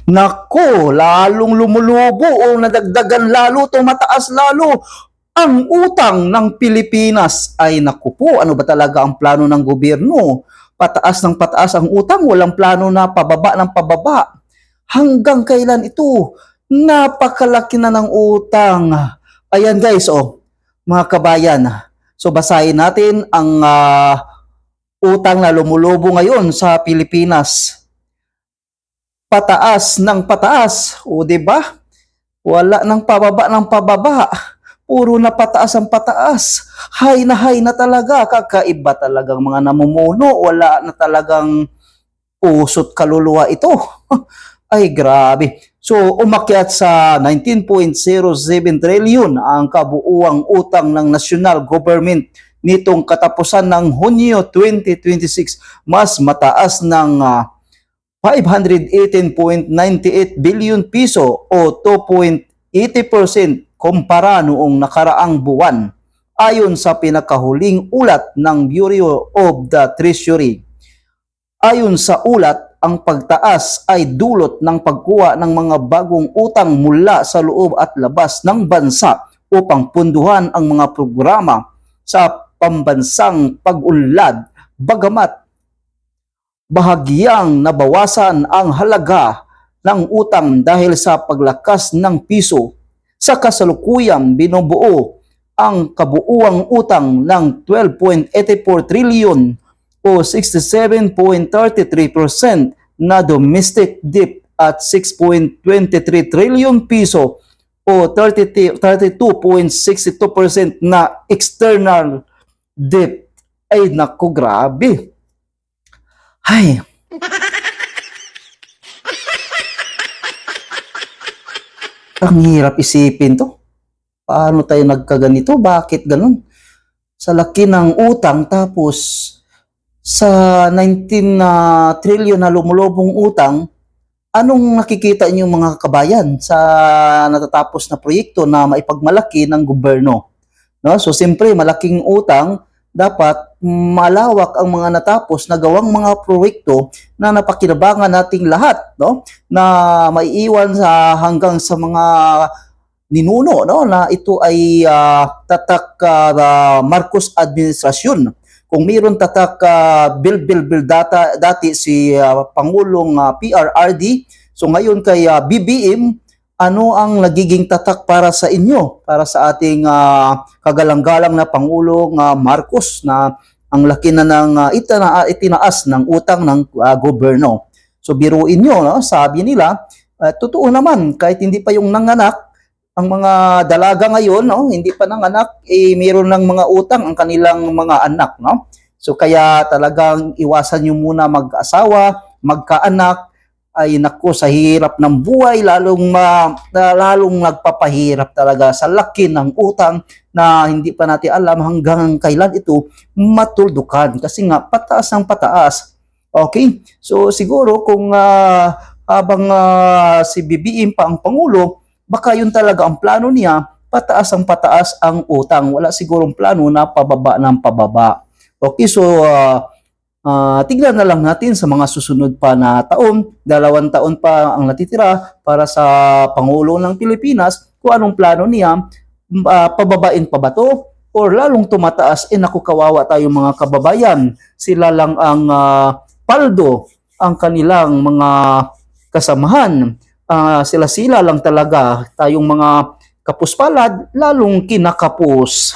Nako, lalong lumulubo o nadagdagan lalo, tumataas lalo ang utang ng Pilipinas. Ay naku po, ano ba talaga ang plano ng gobyerno? Pataas ng pataas ang utang, walang plano na pababa ng pababa. Hanggang kailan ito? Napakalaki na ng utang. Ayan guys, oh, mga kabayan. So basahin natin ang utang na lumulubo ngayon sa Pilipinas. Pataas ng pataas, o di ba? Wala nang pababa ng pababa. Puro na pataas ang pataas. High na talaga. Kakaiba talagang mga namumuno. Wala na talagang usot kaluluwa ito. Ay grabe. So umakyat sa 19.07 trillion ang kabuuang utang ng national government nitong katapusan ng Hunyo 2026. Mas mataas ng 518.98 billion piso o 2.80% kumpara noong nakaraang buwan, ayon sa pinakahuling ulat ng Bureau of the Treasury. Ayon sa ulat, ang pagtaas ay dulot ng pagkuha ng mga bagong utang mula sa loob at labas ng bansa upang punduhan ang mga programa sa pambansang pag-unlad, bagamat bahagyang nabawasan ang halaga ng utang dahil sa paglakas ng piso. Sa kasalukuyan, binubuo ang kabuuang utang ng 12.84 trillion o 67.33% na domestic debt at 6.23 trillion piso o 32.62% na external debt. Ay naku, grabe. Ay. Ang hirap isipin to. Paano tayo nagkaganito? Bakit ganun? Sa laki ng utang tapos sa 19 trillion na lumulubong utang, anong nakikita niyo mga kabayan sa natatapos na proyekto na maipagmalaki ng gobyerno? No? So siyempre malaking utang, dapat malawak ang mga natapos na gawang mga proyekto na napakinabangan nating lahat, no? Na maiiwan sa hanggang sa mga ninuno, no? Na ito ay tatak Marcos administrasyon. Kung mayroon tatak bill dati si Pangulong PRRD, so ngayon kay BBM, ano ang nagiging tatak para sa inyo, para sa ating kagalang-galang na Pangulong Marcos na ang laki na ng itinaas ng utang ng gobyerno. So biruin nyo, no? Sabi nila, totoo naman, kahit hindi pa yung nanganak, ang mga dalaga ngayon, no? Hindi pa nanganak, mayroon ng mga utang ang kanilang mga anak. No? So kaya talagang iwasan nyo muna mag-asawa, magkaanak, ay naku, sa hirap ng buhay, lalong nagpapahirap talaga sa laki ng utang na hindi pa natin alam hanggang kailan ito matuldukan. Kasi nga, pataas ang pataas. Okay? So siguro kung habang si BBM pa ang Pangulo, baka yun talaga ang plano niya, pataas ang utang. Wala sigurong plano na pababa ng pababa. Okay, so tignan na lang natin sa mga susunod pa na taon, 2 taon pa ang natitira para sa Pangulo ng Pilipinas, kung anong plano niya, pababain pa ba to or lalong tumataas. Naku, kawawa tayong mga kababayan, sila lang ang paldo, ang kanilang mga kasamahan, sila lang talaga, tayong mga kapuspalad, lalong kinakapos.